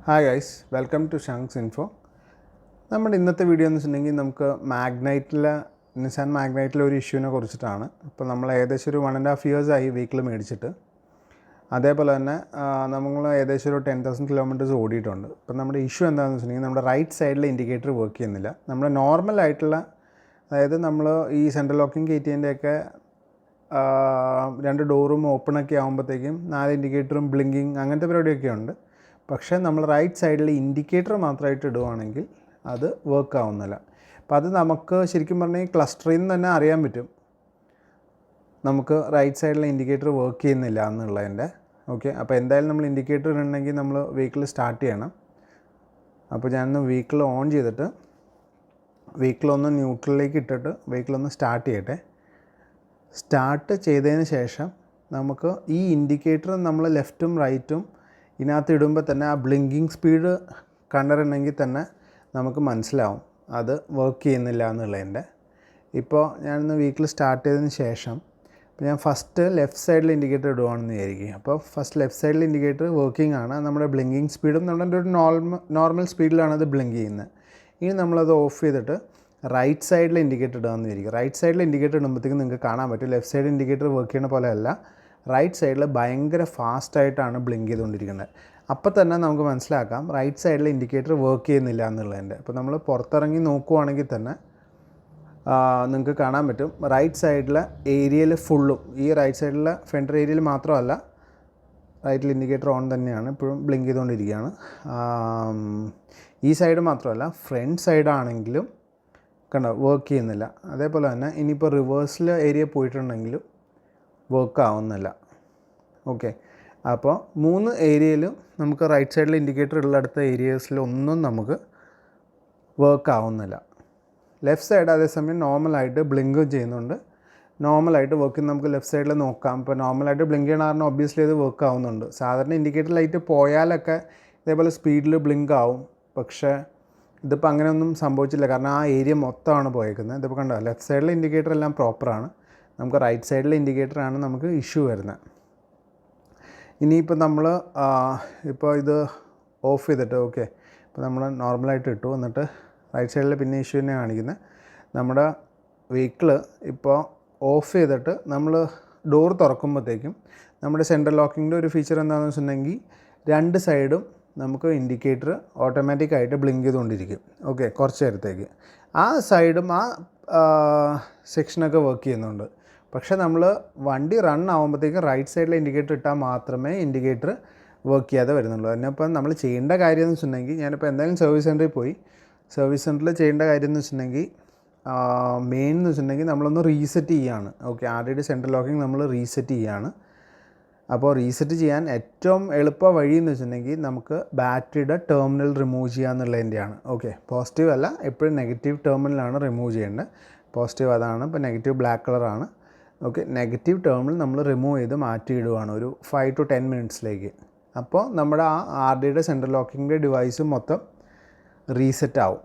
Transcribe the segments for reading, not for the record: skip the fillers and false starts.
Hi guys, welcome to ഷങ്സ് info. നമ്മുടെ ഇന്നത്തെ വീഡിയോ എന്ന് വെച്ചിട്ടുണ്ടെങ്കിൽ നമുക്ക് നിസാൻ മാഗ്നൈറ്റിലെ ഒരു ഇഷ്യൂവിനെ കുറിച്ചിട്ടാണ്. ഇപ്പോൾ നമ്മൾ ഏകദേശം ഒരു 1.5 years ആയി വെഹിക്കിൾ മേടിച്ചിട്ട്. അതേപോലെ തന്നെ നമ്മൾ ഏകദേശം ഒരു 10,000 kilometers ഓടിയിട്ടുണ്ട്. ഇപ്പോൾ നമ്മുടെ ഇഷ്യൂ എന്താണെന്ന് വെച്ചിട്ടുണ്ടെങ്കിൽ നമ്മുടെ റൈറ്റ് സൈഡിലെ ഇൻഡിക്കേറ്റർ വർക്ക് ചെയ്യുന്നില്ല. നമ്മുടെ നോർമലായിട്ടുള്ള, അതായത് നമ്മൾ ഈ സെൻട്രൽ ലോക്കിംഗ് കയറ്റിയതിൻ്റെയൊക്കെ 2 ഡോറും ഓപ്പണൊക്കെ ആകുമ്പോഴത്തേക്കും 4 ഇൻഡിക്കേറ്ററും ബ്ലിങ്കിങ് അങ്ങനത്തെ പരിപാടിയൊക്കെ ഉണ്ട്. പക്ഷേ നമ്മൾ റൈറ്റ് സൈഡിൽ ഇൻഡിക്കേറ്റർ മാത്രമായിട്ട് ഇടുവാണെങ്കിൽ അത് വർക്ക് ആവുന്നില്ല. അപ്പോൾ അത് നമുക്ക് ശരിക്കും പറഞ്ഞാൽ ക്ലസ്റ്ററിൽ നിന്ന് തന്നെ അറിയാൻ പറ്റും നമുക്ക് റൈറ്റ് സൈഡിലെ ഇൻഡിക്കേറ്റർ വർക്ക് ചെയ്യുന്നില്ല എന്നുള്ളതിൻ്റെ. ഓക്കെ, അപ്പോൾ എന്തായാലും നമ്മൾ ഇൻഡിക്കേറ്റർ ഇടണമെങ്കിൽ നമ്മൾ വെഹിക്കിൾ സ്റ്റാർട്ട് ചെയ്യണം. അപ്പോൾ ഞാനൊന്ന് വെഹിക്കിൾ ഓൺ ചെയ്തിട്ട് വെഹിക്കിളൊന്ന് ന്യൂട്രലിലേക്ക് ഇട്ടിട്ട് വെഹിക്കിളൊന്ന് സ്റ്റാർട്ട് ചെയ്യട്ടെ. സ്റ്റാർട്ട് ചെയ്തതിന് ശേഷം നമുക്ക് ഈ ഇൻഡിക്കേറ്റർ നമ്മൾ ലെഫ്റ്റും റൈറ്റും ഇതിനകത്ത് ഇടുമ്പോൾ തന്നെ ആ ബ്ലിങ്കിങ് സ്പീഡ് കണ്ടിട്ടുണ്ടെങ്കിൽ തന്നെ നമുക്ക് മനസ്സിലാവും അത് വർക്ക് ചെയ്യുന്നില്ല എന്നുള്ളതിൻ്റെ. ഇപ്പോൾ ഞാനൊന്ന് വെഹിക്കിൾ സ്റ്റാർട്ട് ചെയ്തതിന് ശേഷം ഇപ്പോൾ ഞാൻ ഫസ്റ്റ് ലെഫ്റ്റ് സൈഡിൽ ഇൻഡിക്കേറ്റർ ഇടുവാണെന്ന് വിചാരിക്കും. അപ്പോൾ ഫസ്റ്റ് ലെഫ്റ്റ് സൈഡിൽ ഇൻഡിക്കേറ്റർ വർക്കിംഗ് ആണ്. നമ്മുടെ ബ്ലിങ്കിങ് സ്പീഡും നമ്മുടെ ഒരു നോർമൽ സ്പീഡിലാണ് അത് ബ്ലിങ്ക് ചെയ്യുന്നത്. ഇനി നമ്മളത് ഓഫ് ചെയ്തിട്ട് റൈറ്റ് സൈഡിൽ ഇൻഡിക്കേറ്റർ ഇടുകയെന്ന് വിചാരിക്കും. റൈറ്റ് സൈഡിൽ ഇൻഡിക്കേറ്റർ ഇടുമ്പോഴത്തേക്കും നിങ്ങൾക്ക് കാണാൻ പറ്റും ലെഫ്റ്റ് സൈഡ് ഇൻഡിക്കേറ്റർ വർക്ക് ചെയ്യുന്ന പോലെയല്ല, റൈറ്റ് സൈഡിൽ ഭയങ്കര ഫാസ്റ്റായിട്ടാണ് ബ്ലിങ്ക് ചെയ്തുകൊണ്ടിരിക്കുന്നത്. അപ്പോൾ തന്നെ നമുക്ക് മനസ്സിലാക്കാം റൈറ്റ് സൈഡിൽ ഇൻഡിക്കേറ്റർ വർക്ക് ചെയ്യുന്നില്ല എന്നുള്ളതിൻ്റെ. അപ്പോൾ നമ്മൾ പുറത്തിറങ്ങി നോക്കുവാണെങ്കിൽ തന്നെ നിങ്ങൾക്ക് കാണാൻ പറ്റും റൈറ്റ് സൈഡിലെ ഏരിയയിൽ ഫുള്ളും, ഈ റൈറ്റ് സൈഡിലെ ഫ്രണ്ട് ഏരിയയിൽ മാത്രമല്ല, റൈറ്റിൽ ഇൻഡിക്കേറ്റർ ഓൺ തന്നെയാണ്, ഇപ്പോഴും ബ്ലിങ്ക് ചെയ്തുകൊണ്ടിരിക്കുകയാണ്. ഈ സൈഡ് മാത്രമല്ല, ഫ്രണ്ട് സൈഡാണെങ്കിലും കണ്ടോ വർക്ക് ചെയ്യുന്നില്ല. അതേപോലെ തന്നെ ഇനിയിപ്പോൾ റിവേഴ്സിൽ ഏരിയ പോയിട്ടുണ്ടെങ്കിലും വർക്ക് ആവുന്നില്ല. ഓക്കെ, അപ്പോൾ 3 ഏരിയയിലും നമുക്ക് റൈറ്റ് സൈഡിൽ ഇൻഡിക്കേറ്റർ ഉള്ളടുത്ത ഏരിയസിലൊന്നും നമുക്ക് വർക്ക് ആവുന്നില്ല. ലെഫ്റ്റ് സൈഡ് അതേസമയം നോർമലായിട്ട് ബ്ലിങ്കും ചെയ്യുന്നുണ്ട്, നോർമലായിട്ട് വർക്ക് നമുക്ക് ലെഫ്റ്റ് സൈഡിൽ നോക്കാം. ഇപ്പോൾ നോർമലായിട്ട് ബ്ലിങ്ക് ചെയ്യണ കാരണം ഒബ്വിയസ്ലി അത് വർക്ക് ആവുന്നുണ്ട്. സാധാരണ ഇൻഡിക്കേറ്റർ ലൈറ്റ് പോയാലൊക്കെ ഇതേപോലെ സ്പീഡിൽ ബ്ലിങ്ക് ആവും. പക്ഷേ ഇതിപ്പോൾ അങ്ങനെയൊന്നും സംഭവിച്ചില്ല, കാരണം ആ ഏരിയ മൊത്തമാണ് പോയേക്കുന്നത്. ഇതിപ്പോൾ കണ്ടോ ലെഫ്റ്റ് സൈഡിലെ ഇൻഡിക്കേറ്റർ എല്ലാം പ്രോപ്പറാണ്, നമുക്ക് റൈറ്റ് സൈഡിലെ ഇൻഡിക്കേറ്ററാണ് നമുക്ക് ഇഷ്യൂ വരുന്നത്. ഇനിയിപ്പോൾ നമ്മൾ ഇപ്പോൾ ഇത് ഓഫ് ചെയ്തിട്ട്, ഓക്കെ, ഇപ്പോൾ നമ്മൾ നോർമലായിട്ട് ഇട്ടു, എന്നിട്ട് റൈറ്റ് സൈഡിൽ പിന്നെ ഇഷ്യൂ തന്നെ കാണിക്കുന്നത്. നമ്മുടെ വെഹിക്കിൾ ഇപ്പോൾ ഓഫ് ചെയ്തിട്ട് നമ്മൾ ഡോർ തുറക്കുമ്പോഴത്തേക്കും നമ്മുടെ സെൻട്രൽ ലോക്കിങ്ങിൻ്റെ ഒരു ഫീച്ചർ എന്താണെന്ന് വെച്ചിട്ടുണ്ടെങ്കിൽ 2 സൈഡും നമുക്ക് ഇൻഡിക്കേറ്റർ ഓട്ടോമാറ്റിക്കായിട്ട് ബ്ലിങ്ക് ചെയ്തുകൊണ്ടിരിക്കും. ഓക്കെ, കുറച്ച് നേരത്തേക്ക് ആ സൈഡും ആ സെക്ഷനൊക്കെ വർക്ക് ചെയ്യുന്നുണ്ട്. പക്ഷേ നമ്മൾ വണ്ടി റൺ ആകുമ്പോഴത്തേക്ക് റൈറ്റ് സൈഡിൽ ഇൻഡിക്കേറ്റർ ഇട്ടാൽ മാത്രമേ ഇൻഡിക്കേറ്റർ വർക്ക് ചെയ്യാതെ വരുന്നുള്ളൂ. അതിനിപ്പം നമ്മൾ ചെയ്യേണ്ട കാര്യം എന്ന് വെച്ചിട്ടുണ്ടെങ്കിൽ, ഞാനിപ്പോൾ എന്തായാലും സർവീസ് സെൻറ്ററിൽ പോയി, സർവീസ് സെൻറ്ററിൽ ചെയ്യേണ്ട കാര്യം എന്ന് വെച്ചിട്ടുണ്ടെങ്കിൽ മെയിൻ എന്ന് വെച്ചിട്ടുണ്ടെങ്കിൽ നമ്മളൊന്ന് റീസെറ്റ് ചെയ്യുകയാണ്. ഓക്കെ, ആദ്യമായിട്ട് സെൻട്രൽ ലോക്കിംഗ് നമ്മൾ റീസെറ്റ് ചെയ്യുകയാണ്. അപ്പോൾ റീസെറ്റ് ചെയ്യാൻ ഏറ്റവും എളുപ്പ വഴി എന്ന് വെച്ചിട്ടുണ്ടെങ്കിൽ നമുക്ക് ബാറ്ററിയുടെ ടെർമിനൽ റിമൂവ് ചെയ്യുക എന്നുള്ളതിൻ്റെയാണ്. ഓക്കെ, പോസിറ്റീവ് അല്ല, എപ്പോഴും നെഗറ്റീവ് ടെർമിനലാണ് റിമൂവ് ചെയ്യേണ്ടത്. പോസിറ്റീവ് അതാണ്, ഇപ്പോൾ നെഗറ്റീവ് ബ്ലാക്ക് കളറാണ്. ഓക്കെ, നെഗറ്റീവ് ടേമിൽ നമ്മൾ റിമൂവ് ചെയ്ത് മാറ്റിയിടുവാണ് ഒരു 5 to 10 minutesലേക്ക്. അപ്പോൾ നമ്മുടെ ആ RDയുടെ സെൻട്രൽ ലോക്കിങ്ങിൻ്റെ ഡിവൈസ് മൊത്തം റീസെറ്റ് ആവും.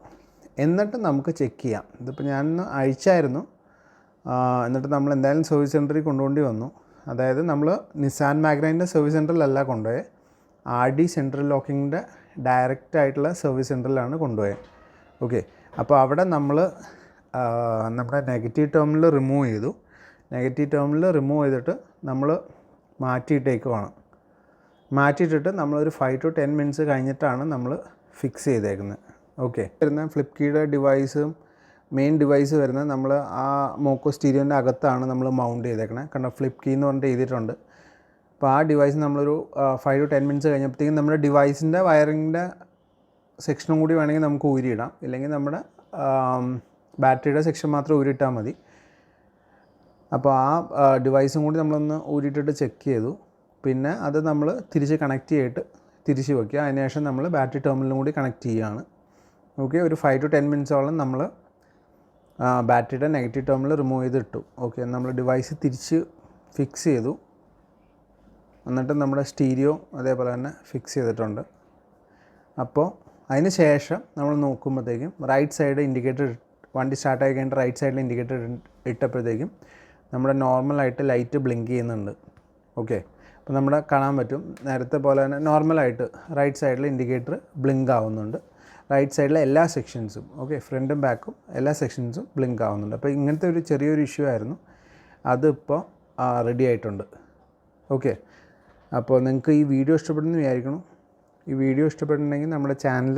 എന്നിട്ട് നമുക്ക് ചെക്ക് ചെയ്യാം. ഇതിപ്പോൾ ഞാനൊന്ന് അഴിച്ചായിരുന്നു, എന്നിട്ട് നമ്മൾ എന്തായാലും സർവീസ് സെൻറ്ററിൽ കൊണ്ടുപോകേണ്ടി വന്നു. അതായത് നമ്മൾ നിസാൻ മാഗ്നൈറ്റിൻ്റെ സർവീസ് സെൻറ്ററിലല്ല കൊണ്ടുപോയത്, RD സെൻട്രൽ ലോക്കിങ്ങിൻ്റെ ഡയറക്റ്റ് ആയിട്ടുള്ള സർവീസ് സെൻറ്ററിലാണ് കൊണ്ടുപോയത്. ഓക്കെ, അപ്പോൾ അവിടെ നമ്മൾ നമ്മുടെ നെഗറ്റീവ് ടേമിൽ റിമൂവ് ചെയ്തു. നെഗറ്റീവ് ടേമിൽ റിമൂവ് ചെയ്തിട്ട് നമ്മൾ മാറ്റിയിട്ടേക്കുവാണ്. മാറ്റിയിട്ടിട്ട് നമ്മളൊരു 5 to 10 minutes കഴിഞ്ഞിട്ടാണ് നമ്മൾ ഫിക്സ് ചെയ്തേക്കുന്നത്. ഓക്കെ, വരുന്ന ഫ്ലിപ്പ് കീയുടെ ഡിവൈസും മെയിൻ ഡിവൈസ് വരുന്നത് നമ്മൾ ആ മോക്കോ സ്റ്റീരിയോൻ്റെ അകത്താണ് നമ്മൾ മൗണ്ട് ചെയ്തേക്കണേ. കണ്ടോ, ഫ്ലിപ്പ് കീ എന്ന് പറഞ്ഞിട്ട് ചെയ്തിട്ടുണ്ട്. അപ്പോൾ ആ ഡിവൈസ് നമ്മളൊരു 5 to 10 minutes കഴിഞ്ഞപ്പോഴത്തേക്കും നമ്മുടെ ഡിവൈസിൻ്റെ വയറിങ്ങിൻ്റെ സെക്ഷനും കൂടി വേണമെങ്കിൽ നമുക്ക് ഊരിയിടാം, ഇല്ലെങ്കിൽ നമ്മുടെ ബാറ്ററിയുടെ സെക്ഷൻ മാത്രം ഊരിയിട്ടാൽ മതി. അപ്പോൾ ആ ഡിവൈസും കൂടി നമ്മളൊന്ന് ഊരിയിട്ടിട്ട് ചെക്ക് ചെയ്തു. പിന്നെ അത് നമ്മൾ തിരിച്ച് കണക്ട് ചെയ്തിട്ട് തിരിച്ച് വയ്ക്കുക. അതിനുശേഷം നമ്മൾ ബാറ്ററി ടെർമിനലും കൂടി കണക്ട് ചെയ്യുകയാണ്. ഓക്കെ, ഒരു 5 to 10 minutesോളം നമ്മൾ ബാറ്ററിയുടെ നെഗറ്റീവ് ടെർമിനൽ റിമൂവ് ചെയ്തിട്ടു. ഓക്കെ, നമ്മൾ ഡിവൈസ് തിരിച്ച് ഫിക്സ് ചെയ്തു. എന്നിട്ട് നമ്മുടെ സ്റ്റീരിയോ അതേപോലെ തന്നെ ഫിക്സ് ചെയ്തിട്ടുണ്ട്. അപ്പോൾ അതിന് ശേഷം നമ്മൾ നോക്കുമ്പോഴത്തേക്കും റൈറ്റ് സൈഡ് ഇൻഡിക്കേറ്റർ, വണ്ടി സ്റ്റാർട്ടായി കഴിഞ്ഞിട്ട് റൈറ്റ് സൈഡിൽ ഇൻഡിക്കേറ്റർ ഇട്ടപ്പോഴത്തേക്കും നമ്മുടെ നോർമലായിട്ട് ലൈറ്റ് ബ്ലിങ്ക് ചെയ്യുന്നുണ്ട്. ഓക്കെ, അപ്പോൾ നമ്മുടെ കാണാൻ പറ്റും നേരത്തെ പോലെ തന്നെ നോർമലായിട്ട് റൈറ്റ് സൈഡിൽ ഇൻഡിക്കേറ്റർ ബ്ലിങ്ക് ആവുന്നുണ്ട്. റൈറ്റ് സൈഡിലെ എല്ലാ സെക്ഷൻസും ഫ്രണ്ടും ബാക്കും എല്ലാ സെക്ഷൻസും ബ്ലിങ്ക് ആവുന്നുണ്ട്. അപ്പോൾ ഇങ്ങനത്തെ ഒരു ചെറിയൊരു ഇഷ്യൂ ആയിരുന്നു, അതിപ്പോൾ റെഡി ആയിട്ടുണ്ട്. അപ്പോൾ നിങ്ങൾക്ക് ഈ വീഡിയോ ഇഷ്ടപ്പെടുന്നു വിചാരിക്കണം. ഈ വീഡിയോ ഇഷ്ടപ്പെട്ടിട്ടുണ്ടെങ്കിൽ നമ്മുടെ ചാനൽ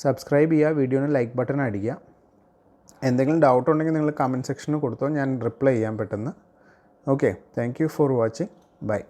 സബ്സ്ക്രൈബ് ചെയ്യുക, വീഡിയോന് ലൈക്ക് ബട്ടൺ അടിക്കുക. എന്തെങ്കിലും ഡൗട്ട് ഉണ്ടെങ്കിൽ നിങ്ങൾ കമൻറ്റ് സെക്ഷനിൽ കൊടുത്തോ, ഞാൻ റിപ്ലൈ ചെയ്യാൻ പെട്ടെന്ന്. Thank you for watching. By.